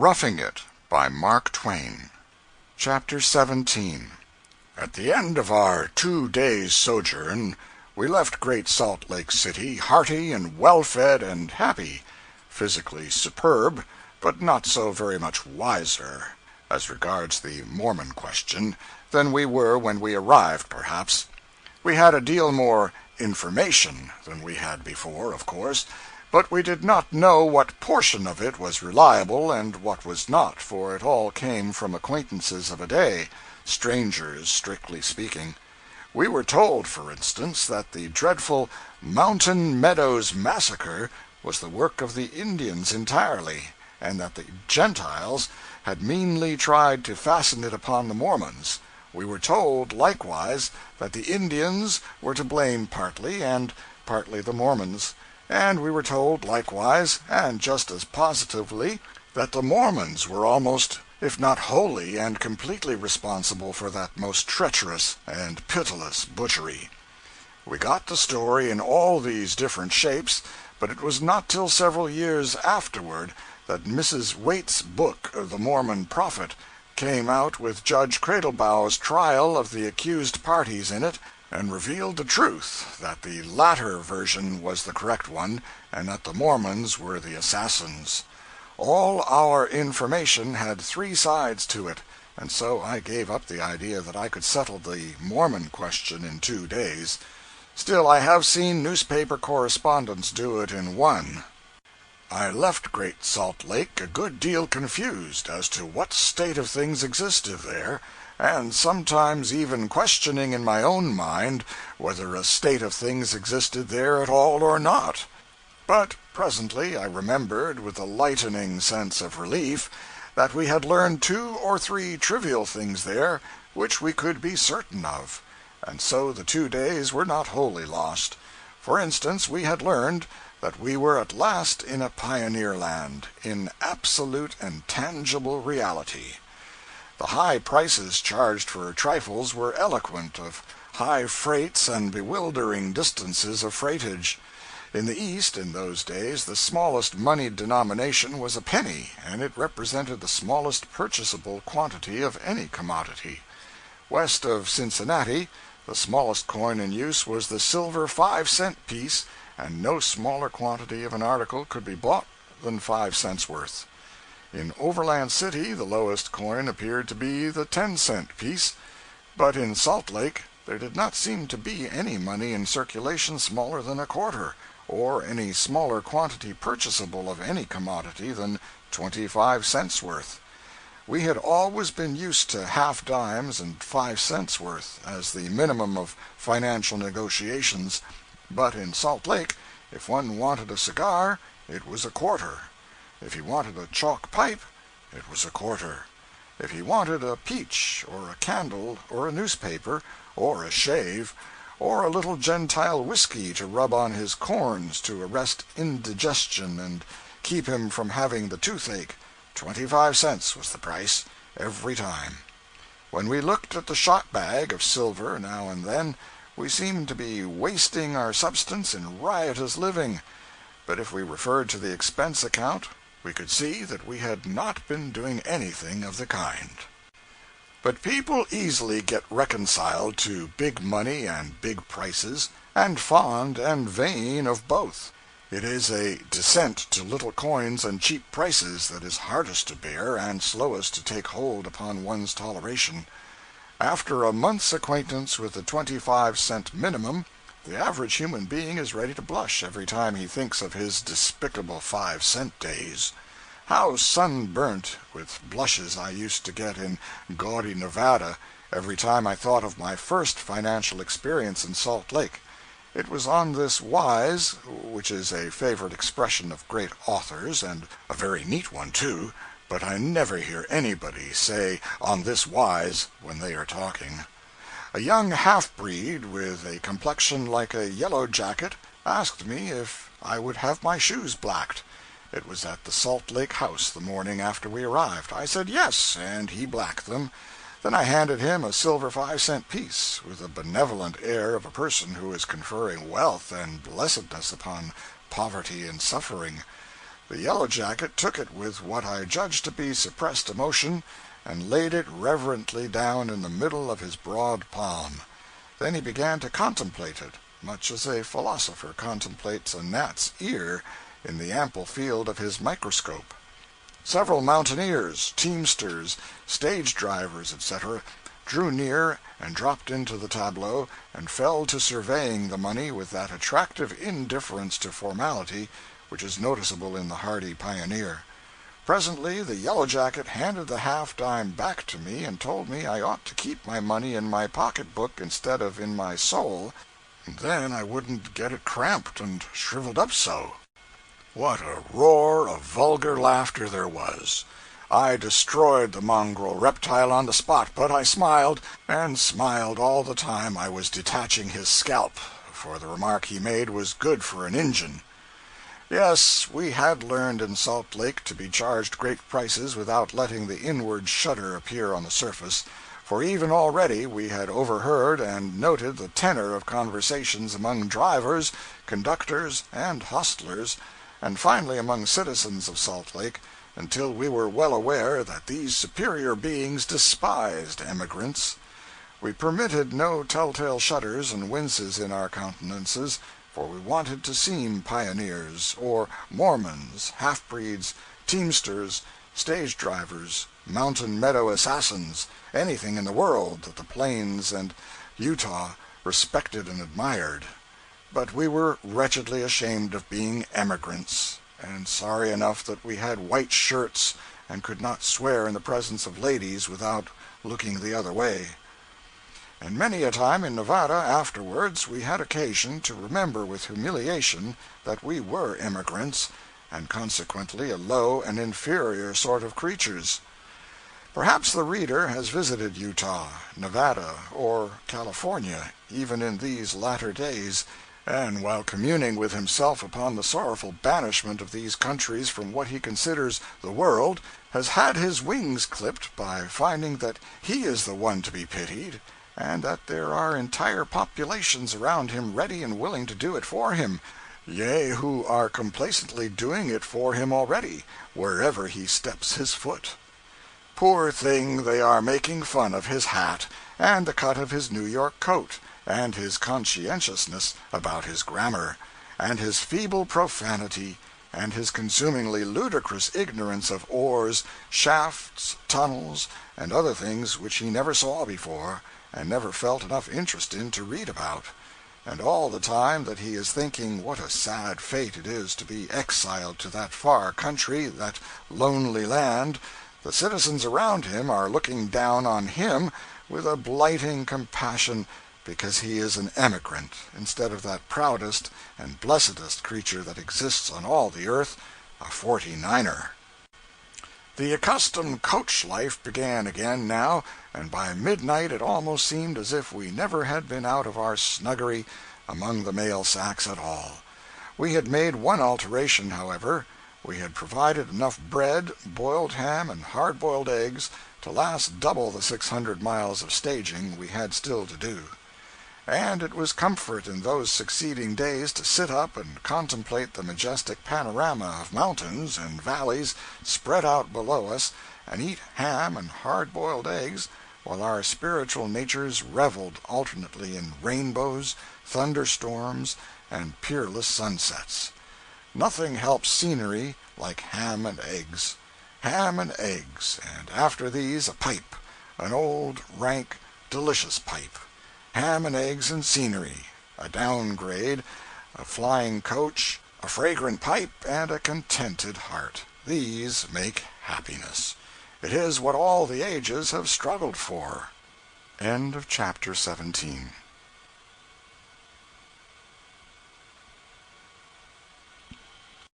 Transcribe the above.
Roughing It by Mark Twain. Chapter 17. At the end of our 2 days' sojourn, we left Great Salt Lake City hearty and well-fed and happy, physically superb, but not so very much wiser, as regards the Mormon question, than we were when we arrived, perhaps. We had a deal more information than we had before, of course, but we did not know what portion of it was reliable and what was not, for it all came from acquaintances of a day, strangers, strictly speaking. We were told, for instance, that the dreadful Mountain Meadows massacre was the work of the Indians entirely, and that the Gentiles had meanly tried to fasten it upon the Mormons. We were told, likewise, that the Indians were to blame partly, and partly the Mormons. And we were told, likewise, and just as positively, that the Mormons were almost, if not wholly and completely responsible for that most treacherous and pitiless butchery. We got the story in all these different shapes, but it was not till several years afterward that Mrs. Waite's book, The Mormon Prophet, came out with Judge Cradlebaugh's trial of the accused parties in it, and revealed the truth, that the latter version was the correct one, and that the Mormons were the assassins. All our information had 3 sides to it, and so I gave up the idea that I could settle the Mormon question in 2 days. Still, I have seen newspaper correspondents do it in 1. I left Great Salt Lake a good deal confused as to what state of things existed there, and sometimes even questioning in my own mind whether a state of things existed there at all or not. But presently I remembered, with a lightening sense of relief, that we had learned 2 or 3 trivial things there which we could be certain of, and so the 2 days were not wholly lost. For instance, we had learned that we were at last in a pioneer land, in absolute and tangible reality. The high prices charged for trifles were eloquent of high freights and bewildering distances of freightage. In the East, in those days, the smallest money denomination was a penny, and it represented the smallest purchasable quantity of any commodity. West of Cincinnati, the smallest coin in use was the silver 5-cent piece, and no smaller quantity of an article could be bought than 5 cents worth. In Overland City the lowest coin appeared to be the 10-cent piece, but in Salt Lake there did not seem to be any money in circulation smaller than a quarter, or any smaller quantity purchasable of any commodity than 25 cents worth. We had always been used to half dimes and 5 cents worth as the minimum of financial negotiations, but in Salt Lake, if one wanted a cigar, it was a quarter. If he wanted a chalk pipe, it was a quarter. If he wanted a peach, or a candle, or a newspaper, or a shave, or a little Gentile whiskey to rub on his corns to arrest indigestion and keep him from having the toothache, 25 cents was the price, every time. When we looked at the shot bag of silver now and then, we seemed to be wasting our substance in riotous living, but if we referred to the expense account, we could see that we had not been doing anything of the kind. But people easily get reconciled to big money and big prices, and fond and vain of both. It is a descent to little coins and cheap prices that is hardest to bear and slowest to take hold upon one's toleration. After a month's acquaintance with the 25-cent minimum, the average human being is ready to blush every time he thinks of his despicable 5-cent days. How sunburnt with blushes I used to get in gaudy Nevada every time I thought of my first financial experience in Salt Lake. It was on this wise, which is a favorite expression of great authors, and a very neat one, too, but I never hear anybody say "on this wise" when they are talking. A young half-breed with a complexion like a yellow jacket asked me if I would have my shoes blacked. It was at the Salt Lake House the morning after we arrived. I said yes, and he blacked them. Then I handed him a silver 5-cent piece, with the benevolent air of a person who is conferring wealth and blessedness upon poverty and suffering. The yellow jacket took it with what I judged to be suppressed emotion, and laid it reverently down in the middle of his broad palm. Then he began to contemplate it, much as a philosopher contemplates a gnat's ear in the ample field of his microscope. Several mountaineers, teamsters, stage drivers, etc., drew near and dropped into the tableau, and fell to surveying the money with that attractive indifference to formality which is noticeable in the hardy pioneer. Presently the yellow jacket handed the half-dime back to me and told me I ought to keep my money in my pocketbook instead of in my soul, and then I wouldn't get it cramped and shriveled up so. What a roar of vulgar laughter there was! I destroyed the mongrel reptile on the spot, but I smiled, and smiled all the time I was detaching his scalp, for the remark he made was good for an Injun. Yes, we had learned in Salt Lake to be charged great prices without letting the inward shudder appear on the surface, for even already we had overheard and noted the tenor of conversations among drivers, conductors, and hostlers, and finally among citizens of Salt Lake, until we were well aware that these superior beings despised emigrants. We permitted no telltale shudders and winces in our countenances, for we wanted to seem pioneers, or Mormons, half-breeds, teamsters, stage-drivers, mountain-meadow assassins, anything in the world that the Plains and Utah respected and admired. But we were wretchedly ashamed of being emigrants, and sorry enough that we had white shirts and could not swear in the presence of ladies without looking the other way. And many a time in Nevada afterwards we had occasion to remember with humiliation that we were immigrants, and consequently a low and inferior sort of creatures. Perhaps the reader has visited Utah, Nevada, or California, even in these latter days, and while communing with himself upon the sorrowful banishment of these countries from what he considers the world, has had his wings clipped by finding that he is the one to be pitied, and that there are entire populations around him ready and willing to do it for him, yea, who are complacently doing it for him already, wherever he steps his foot. Poor thing, they are making fun of his hat, and the cut of his New York coat, and his conscientiousness about his grammar, and his feeble profanity, and his consumingly ludicrous ignorance of oars, shafts, tunnels, and other things which he never saw before, and never felt enough interest in to read about. And all the time that he is thinking what a sad fate it is to be exiled to that far country, that lonely land, the citizens around him are looking down on him with a blighting compassion because he is an emigrant instead of that proudest and blessedest creature that exists on all the earth, a 49er. The accustomed coach life began again now, and by midnight it almost seemed as if we never had been out of our snuggery among the mail sacks at all. We had made one alteration, however. We had provided enough bread, boiled ham, and hard-boiled eggs to last double the 600 miles of staging we had still to do. And it was comfort in those succeeding days to sit up and contemplate the majestic panorama of mountains and valleys spread out below us, and eat ham and hard-boiled eggs, while our spiritual natures reveled alternately in rainbows, thunderstorms, and peerless sunsets. Nothing helps scenery like ham and eggs. Ham and eggs, and after these a pipe, an old, rank, delicious pipe. Ham and eggs and scenery, a downgrade, a flying coach, a fragrant pipe, and a contented heart. These make happiness. It is what all the ages have struggled for. End of chapter 17.